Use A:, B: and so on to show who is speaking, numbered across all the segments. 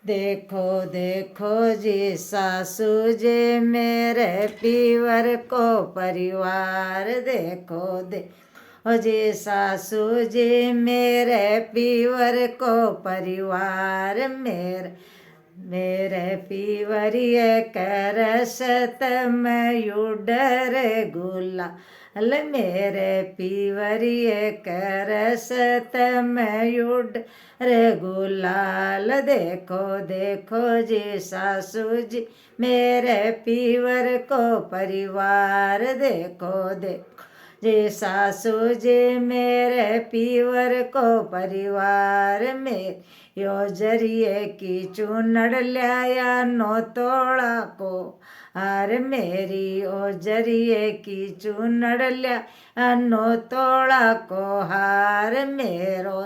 A: देखो देखो जी सासू जी मेरे पीवर को परिवार, देखो देखो जी सासू जी मेरे पीवर को परिवार। मेरे पीवरिए करसत मयूडर गुलाल, मेरे पीवरिए करसत मयूडर गुलाल। देखो देखो जी सासू जी मेरे पीवर को परिवार, देखो देखो जी सासू जी मेरे पीवर को परिवार। में यो जरिए की चूनड़ लाया नो तोड़ा को हार, मेरी ओ जरिए की चूनड़ लिया नो तोड़ा को हार। मेरो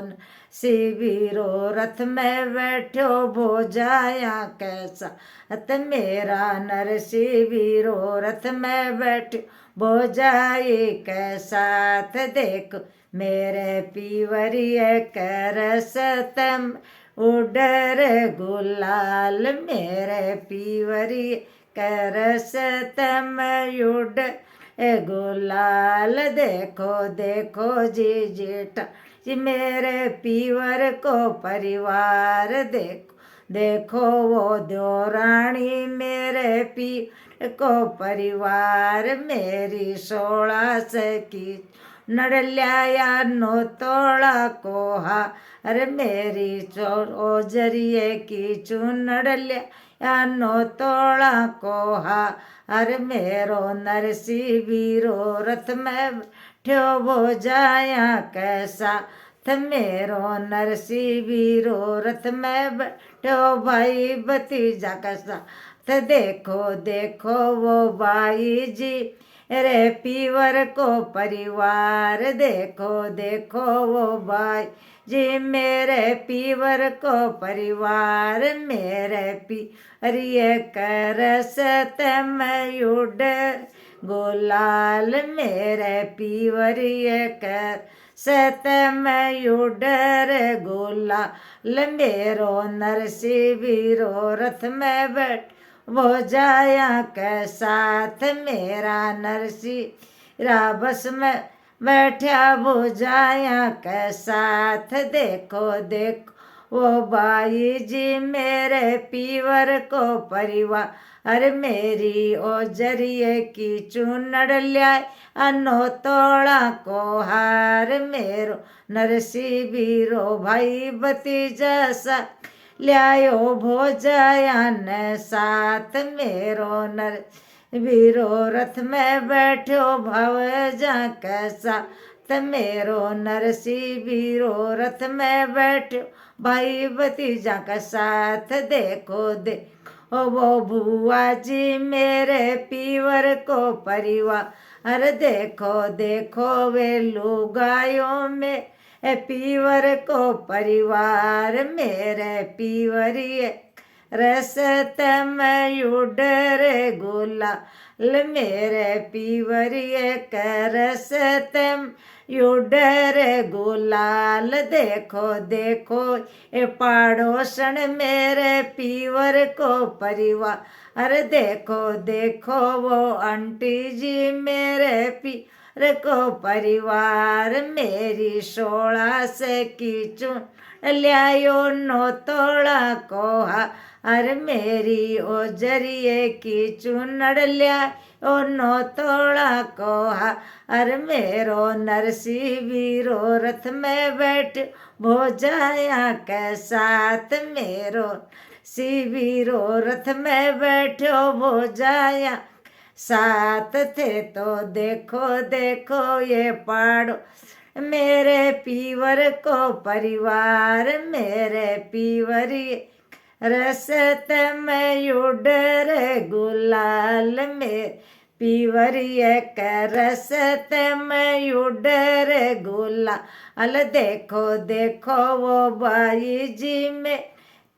A: शिविरो रथ में बैठो भोजाया कैसा अत, मेरा नर शिविरो रथ में बैठो भोजाई कैसा। देखो मेरे पीवरिए करसतम उडर गुलाल, मेरे पीवरी करसतम उड गुलाल। देखो देखो जी जेठा जी मेरे पीवर को परिवार, देखो देखो वो देवरानी मेरे पीर को परिवार। मेरी 16 की नड़ल्याया नो तोड़ा कोहा, अरे मेरी ओजरिए की चूनड़ लिया नो तोड़ा कोहा। अरे मेरो नरसी वीरो रथ में बैठो वो जाया कैसा, मेरो नरसी वीरो रथ में बैठो भाई भतीजा कैसा। देखो देखो वो भाई जी रे पीवर को परिवार, देखो देखो वो भाई जी मेरे पीवर को परिवार। मेरे पीवरिए करसत मयूड गुलाल, मेरे पीवरिए करसत मयूडर गुलाल। मेरो नरसी वीरो रथ में बैठ वो जाया के साथ, मेरा नरसी राबस में बैठा वो जाया के साथ। देखो देखो वो बाई जी मेरे पीवर को परिवार, अरे मेरी ओ जरिए की चूनड़ लियाए अनो तोड़ा को हार। मेरो नरसी बीरो भाई भतीजा सा ल्यायो भोजयान साथ, मेरो नर वीरो रथ में बैठो भव जा कैसा। मेरो नरसी वीरो रथ में बैठो भाई भतीजा का साथ। देखो देखो वो बुआ जी मेरे पीवर को परिवार, अरे देखो देखो वे लुगायों में पीवर को परिवार। मेरे पीवरिए रसत मयूडर गुलाल, मेरे पीवरिए करसत युडर गुलाल। देखो देखो ए पाड़ोसन मेरे पीवर को परिवार, अरे देखो देखो वो आंटी जी मेरे पीवर को परिवार। मेरी 16 की चुन ल्यायो नो तोड़ा कोहा, अरे मेरी ओ जरिए की चूनड़ लिया ओ नो तोड़ा कोहा। अरे मेरो नरसी वीरो रथ में बैठ भोजाया के साथ, मेरो सी वीरो रथ में बैठो भोजाया साथ थे। तो देखो देखो ये पाड़ो मेरे पीवर को परिवार, मेरे पीवरी रसत मयूडर गुलाल, में पीवरिए रसत मयूडर गुलाल। देखो देखो वो बाई जी में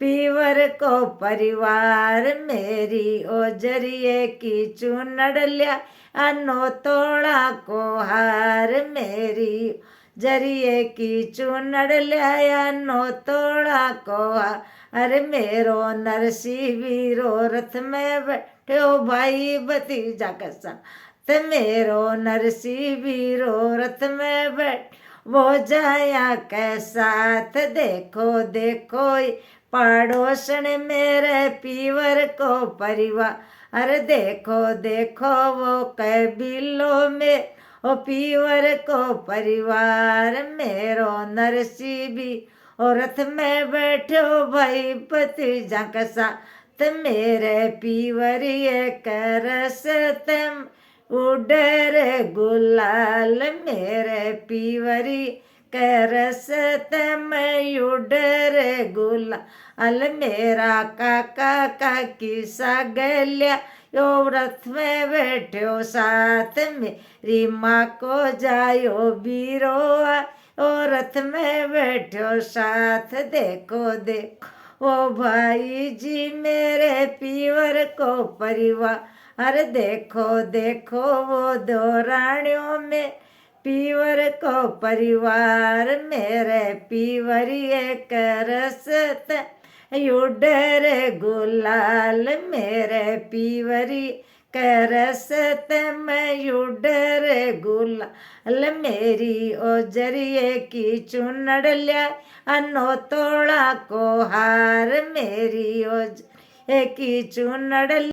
A: पीवर को परिवार। मेरी ओजरिए की चूनड़ लिया अनो तोड़ा को हार, मेरी जरिए की चूनड़ लिया नो तोड़ा कोहा। अरे मेरो नरसी वीरो रथ में बैठो भाई भतीजा कसा। ते मेरो नरसी वीरो रथ में बैठ वो जाया कैसा। देखो देखो पड़ोसन मेरे पीवर को परिवार। अरे देखो देखो वो कबीलों में ओ पीवर को परिवार। मेरो नरसी भी और रथ में बैठो भाई भतीजा कसा। ते मेरे पीवरिए करस तम उडर गुलाल। मेरे पीवरी करस तम उडर गुलाल। मेरा काका काकी सागल्या यो रथ में बैठो साथ मेरी माँ को जायो बीरो ओ रथ में बैठो साथ। देखो देखो ओ भाई जी मेरे पीवर को परिवार। अरे देखो देखो वो दो रानियों में पीवर को परिवार। मेरे पीवरिए करसत युडर गुलाल। मेरे पीवरी करसत युडर गुलाल। मेरी ओजरिए की चुनड़ लिया अनो तोड़ा को हार। मेरी ओजरिए की चुनड़